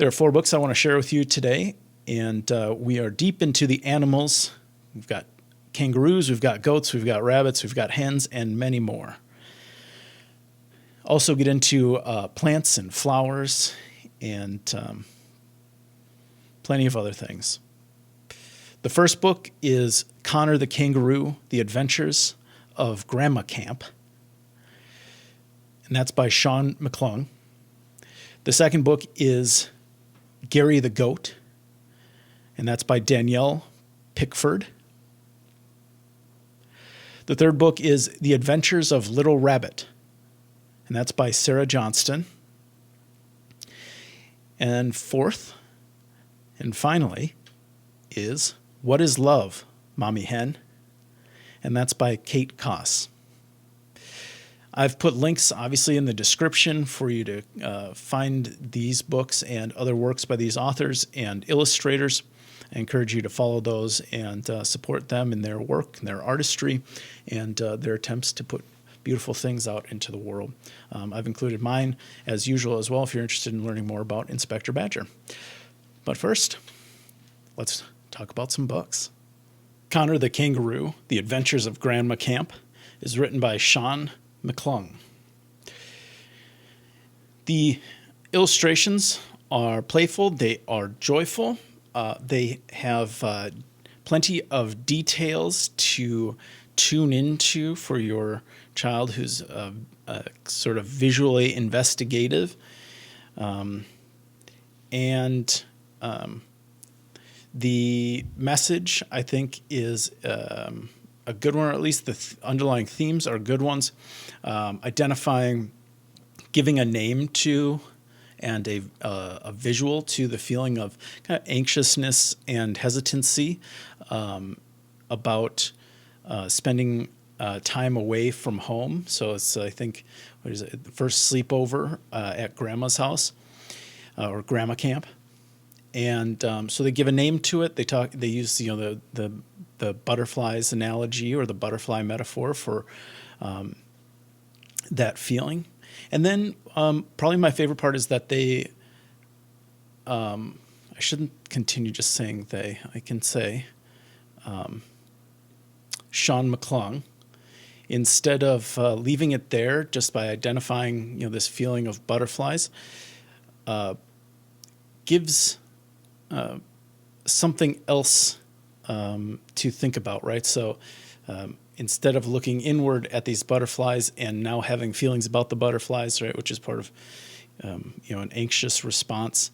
There are 4 books I want to share with you today, and we are deep into the animals. We've got kangaroos, we've got goats, we've got rabbits, we've got hens, and many more. Also get into plants and flowers and plenty of other things. The first book is Connor the Kangaroo, The Adventures of Grandma Camp, and that's by Sean McClung. The second book is Gary the Goat, and that's by Dannielle Pickford. The third book is The Adventures of Little Rabbit, and that's by Sarah Johnston. And fourth, and finally, is What is Love, Mommy Hen? And that's by Kate Koss. I've put links, obviously, in the description for you to find these books and other works by these authors and illustrators. I encourage you to follow those and support them in their work, and their artistry, and their attempts to put beautiful things out into the world. I've included mine, as usual, as well, if you're interested in learning more about Inspector Badger. But first, let's talk about some books. Connor the Kangaroo, The Adventures of Grandma Camp, is written by Sean McClung. The illustrations are playful, they are joyful, they have plenty of details to tune into for your child who's sort of visually investigative. The message, I think, is a good one, or at least the underlying themes are good ones. Identifying, giving a name to and a visual to the feeling of kind of anxiousness and hesitancy about spending time away from home. So it's, I think, what is it, the first sleepover at Grandma's house or Grandma Camp. And so they give a name to it. They use the butterflies analogy or the butterfly metaphor for that feeling. And then probably my favorite part is that they, I shouldn't continue just saying they, I can say Sean McClung, instead of leaving it there just by identifying this feeling of butterflies, gives something else to think about, right? So instead of looking inward at these butterflies and now having feelings about the butterflies, right, which is part of an anxious response,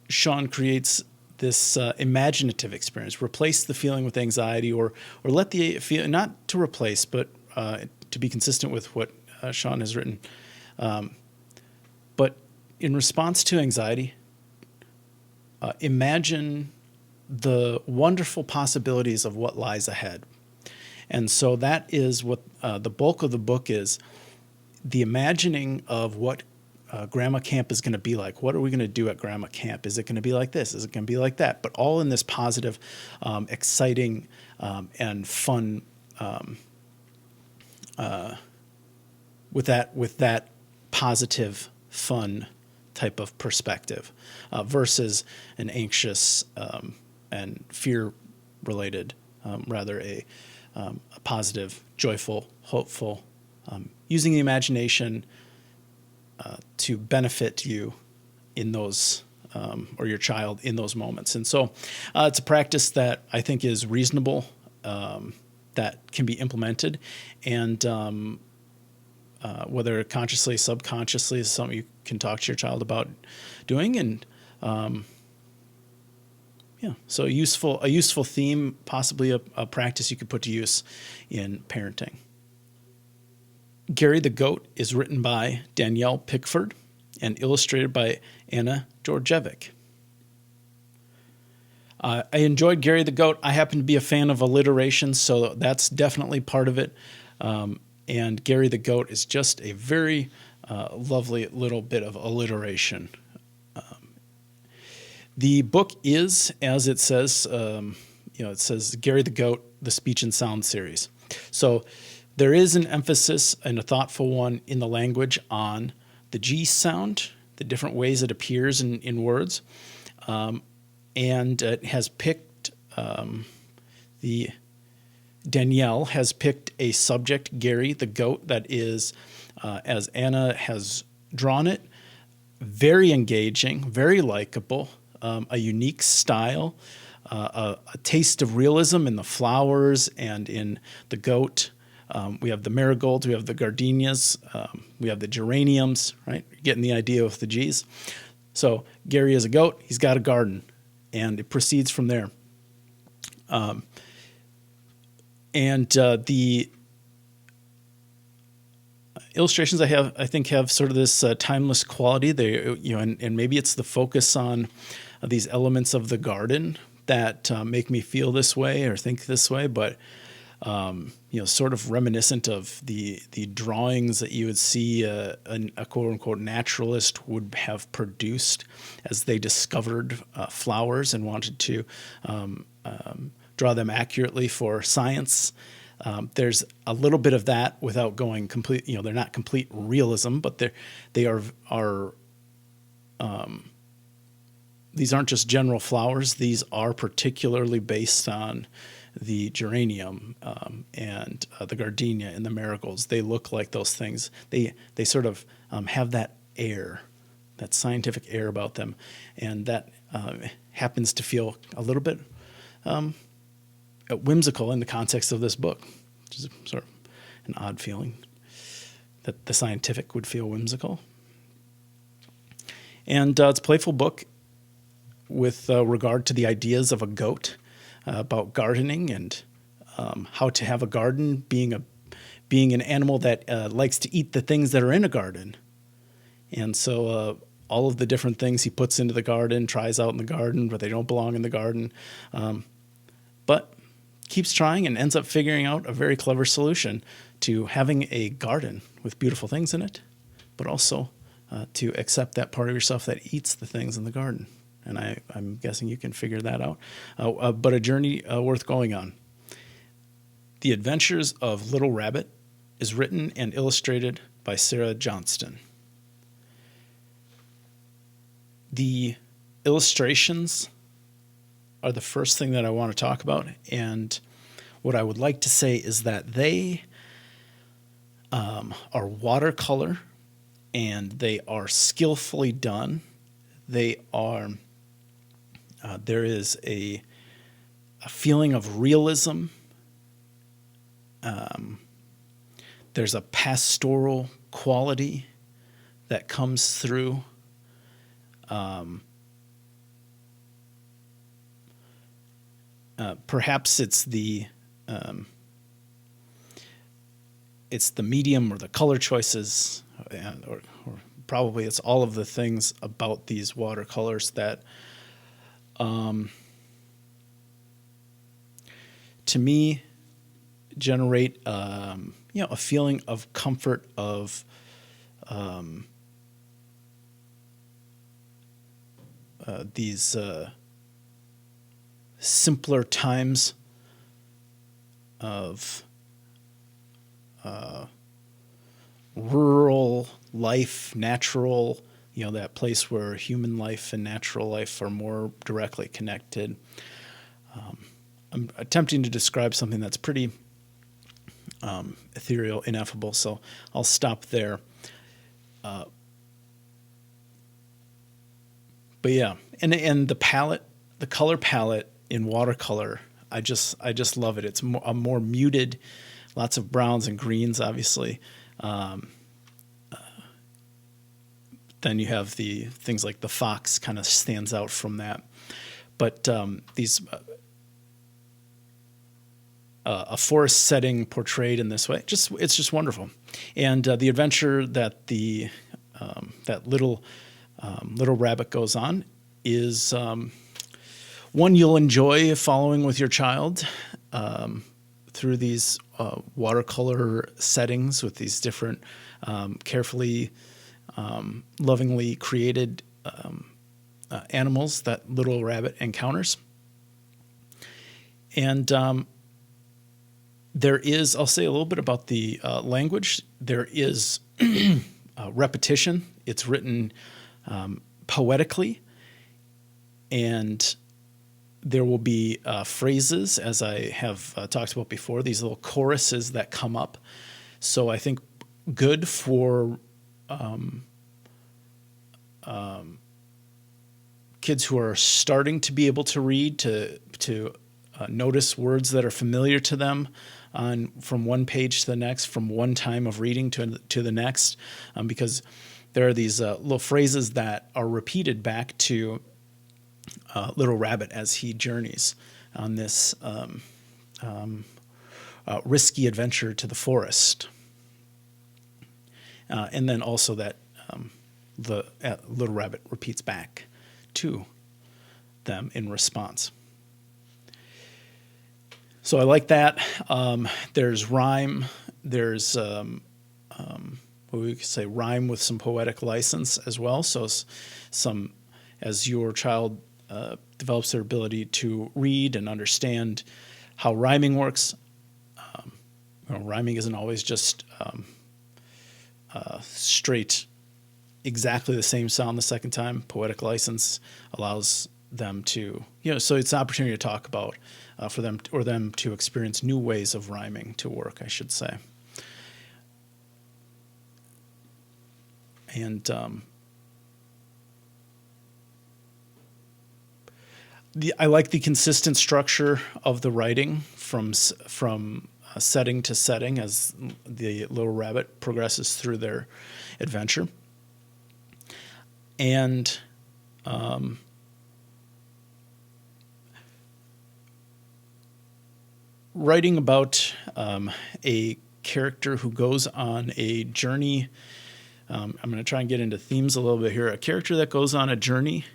Sean creates this imaginative experience. Replace the feeling with anxiety, or let the feel, not to replace, but to be consistent with what Sean has written. But in response to anxiety, imagine the wonderful possibilities of what lies ahead. And so that is what the bulk of the book is, the imagining of what Grandma Camp is going to be like. What are we going to do at Grandma Camp? Is it going to be like this? Is it going to be like that? But all in this positive, exciting, and fun, with that positive, fun type of perspective, versus an anxious and fear-related, rather a positive, joyful, hopeful, using the imagination to benefit you in those, or your child in those moments. And so it's a practice that I think is reasonable, that can be implemented, and whether consciously, subconsciously, is something you can talk to your child about doing. And so a useful theme, possibly a practice you could put to use in parenting. Gary the Goat is written by Dannielle Pickford and illustrated by Ana Dorjdjevic. I enjoyed Gary the Goat. I happen to be a fan of alliteration, so that's definitely part of it. And Gary the Goat is just a very lovely little bit of alliteration. The book is, as it says, it says Gary the Goat, the Speech and Sound series. So there is an emphasis and a thoughtful one in the language on the G sound, the different ways it appears in words. And it has picked, Dannielle has picked a subject, Gary the goat, that is, as Ana has drawn it, very engaging, very likable, a unique style, a taste of realism in the flowers and in the goat. We have the marigolds, we have the gardenias, we have the geraniums, right? You're getting the idea with the G's. So Gary is a goat, he's got a garden, and it proceeds from there. The illustrations I think have sort of this timeless quality. They, and maybe it's the focus on these elements of the garden that make me feel this way or think this way, but sort of reminiscent of the drawings that you would see a quote unquote naturalist would have produced as they discovered flowers and wanted to draw them accurately for science. There's a little bit of that without going complete. They're not complete realism, but they are. These aren't just general flowers. These are particularly based on the geranium and the gardenia and the marigolds. They look like those things. They sort of have that air, that scientific air about them, and that happens to feel a little bit whimsical in the context of this book, which is sort of an odd feeling that the scientific would feel whimsical. And it's a playful book with regard to the ideas of a goat, about gardening and how to have a garden, being an animal that likes to eat the things that are in a garden. And so all of the different things he puts into the garden, tries out in the garden, but they don't belong in the garden. But keeps trying and ends up figuring out a very clever solution to having a garden with beautiful things in it, but also to accept that part of yourself that eats the things in the garden. And I'm guessing you can figure that out. But a journey worth going on. The Adventures of Little Rabbit is written and illustrated by Sarah Johnston. The illustrations are the first thing that I want to talk about. And what I would like to say is that they are watercolor and they are skillfully done. They are... there is a feeling of realism. There's a pastoral quality that comes through. Perhaps it's the medium or the color choices, or probably it's all of the things about these watercolors that to me generate a feeling of comfort, of these simpler times of rural life, natural, that place where human life and natural life are more directly connected. I'm attempting to describe something that's pretty ethereal, ineffable, so I'll stop there. But yeah, and the palette, the color palette in watercolor, I just love it. It's a more muted, lots of browns and greens, obviously. Then you have the things like the fox kind of stands out from that. But these a forest setting portrayed in this way, it's just wonderful. And the adventure that that little rabbit goes on is one you'll enjoy following with your child through these watercolor settings with these different carefully, lovingly created animals that little rabbit encounters. And there is, I'll say a little bit about the language. There is repetition. It's written poetically, and there will be phrases, as I have talked about before, these little choruses that come up. So I think good for kids who are starting to be able to read, to notice words that are familiar to them from one page to the next, from one time of reading to the next, because there are these little phrases that are repeated back to Little Rabbit as he journeys on this risky adventure to the forest. And then also that the Little Rabbit repeats back to them in response. So I like that. There's rhyme. There's what we could say, rhyme with some poetic license as well. So some, as your child develops their ability to read and understand how rhyming works. Rhyming isn't always just straight, exactly the same sound the second time. Poetic license allows them to, so it's an opportunity to talk about for them, or them to experience new ways of rhyming to work, I should say. And I like the consistent structure of the writing from setting to setting as the Little Rabbit progresses through their adventure. And writing about a character who goes on a journey. I'm going to try and get into themes a little bit here. A character that goes on a journey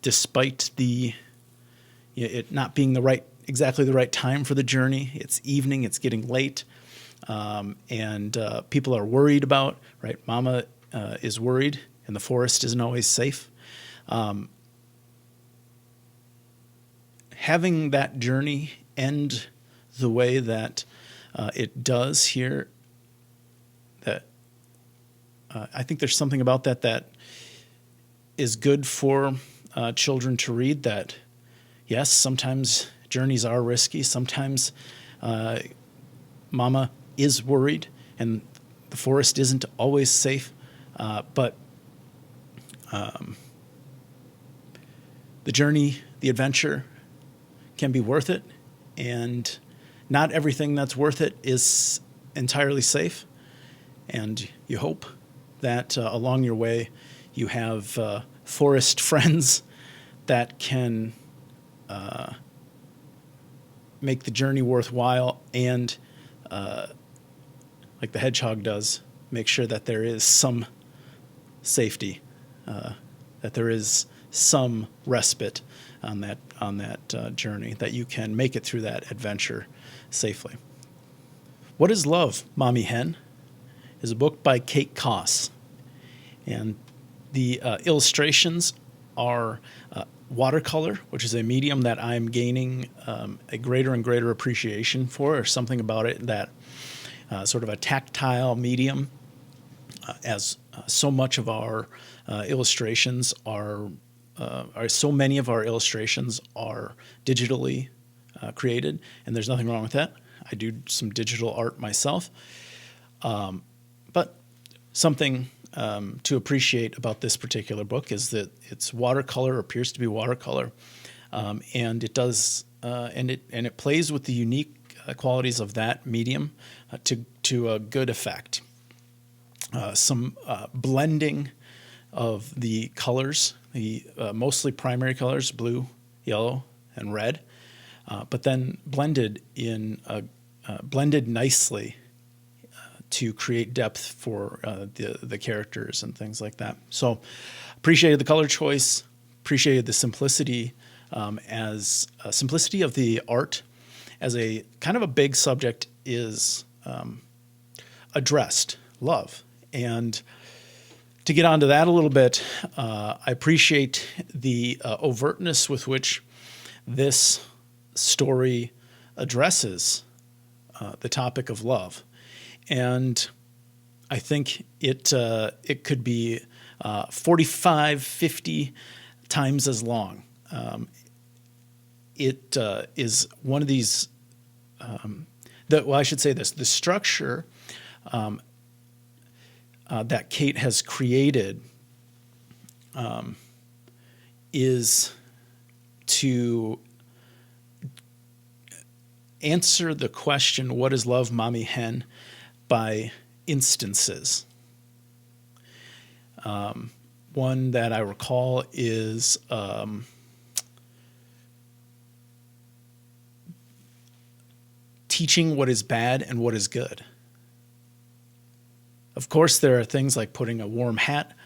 despite it not being exactly the right time for the journey. It's evening, it's getting late, and people are worried about, right? Mama is worried, and the forest isn't always safe. Having that journey end the way that it does here, that I think there's something about that is good for children to read. That yes, sometimes journeys are risky. Sometimes Mama is worried, and the forest isn't always safe. But the journey, the adventure, can be worth it, and not everything that's worth it is entirely safe. And you hope that along your way you have forest friends that can make the journey worthwhile, and like the hedgehog does, make sure that there is some safety, that there is some respite on that journey, that you can make it through that adventure safely. What is Love, Mommy Hen? Is a book by Kate Koss, and the illustrations are watercolor, which is a medium that I'm gaining a greater and greater appreciation for, or something about it that sort of a tactile medium, as so much of our illustrations are so many of our illustrations are digitally created, and there's nothing wrong with that. I do some digital art myself, but something to appreciate about this particular book is that it's watercolor, appears to be watercolor, and it does and it plays with the unique qualities of that medium to a good effect. Some blending of the colors, the mostly primary colors, blue, yellow, and red, but then blended nicely to create depth for the characters and things like that. So appreciated the color choice, appreciated the simplicity simplicity of the art as a kind of a big subject is addressed, love. And to get onto that a little bit, I appreciate the overtness with which this story addresses the topic of love. And I think it could be 45, 50 times as long. It is one of these, I should say this, the structure that Kate has created is to answer the question, what is love, Mommy Hen, by instances. One that I recall is teaching what is bad and what is good. Of course, there are things like putting a warm hat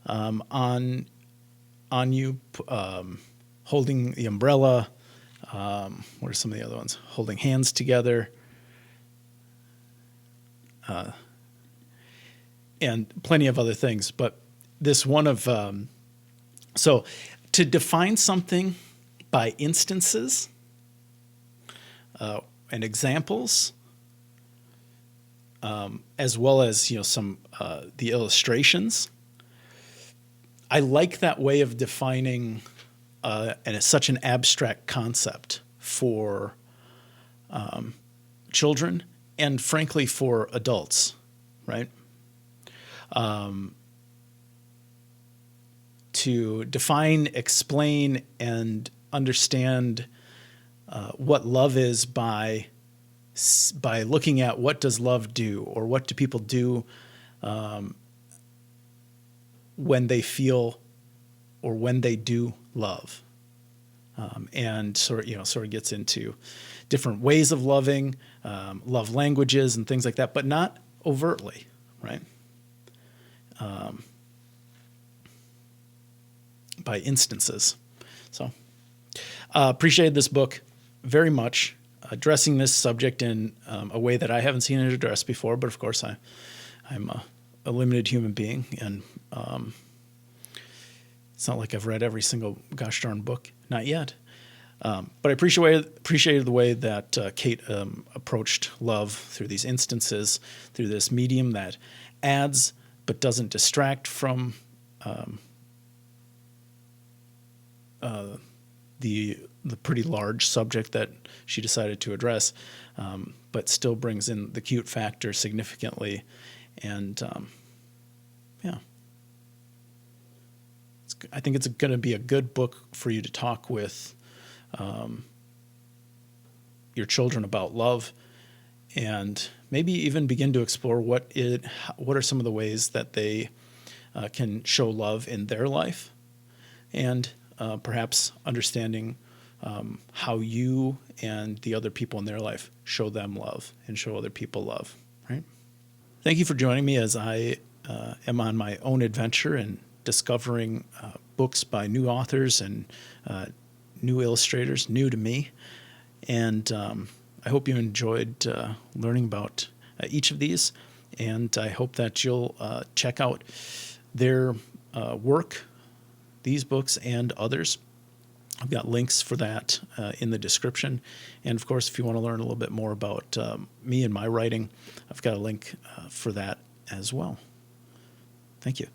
on you, holding the umbrella. What are some of the other ones? Holding hands together. And plenty of other things. But this one of... so to define something by instances and examples, as well as some the illustrations, I like that way of defining and it's such an abstract concept for children and frankly for adults, right? To define, explain, and understand what love is by looking at what does love do, or what do people do when they feel or when they do love, and sort of gets into different ways of loving, love languages and things like that, but not overtly, right? By instances. So appreciated this book very much, addressing this subject in a way that I haven't seen it addressed before, but of course I'm a limited human being, and it's not like I've read every single gosh darn book, not yet. But I appreciated the way that Kate approached love through these instances, through this medium that adds but doesn't distract from the pretty large subject that she decided to address, but still brings in the cute factor significantly. And I think it's going to be a good book for you to talk with your children about love, and maybe even begin to explore what are some of the ways that they can show love in their life, and perhaps understanding how you and the other people in their life show them love and show other people love, right? Thank you for joining me as I am on my own adventure in discovering books by new authors and new illustrators, new to me. And I hope you enjoyed learning about each of these. And I hope that you'll check out their work, these books and others. I've got links for that in the description. And of course, if you want to learn a little bit more about me and my writing, I've got a link for that as well. Thank you.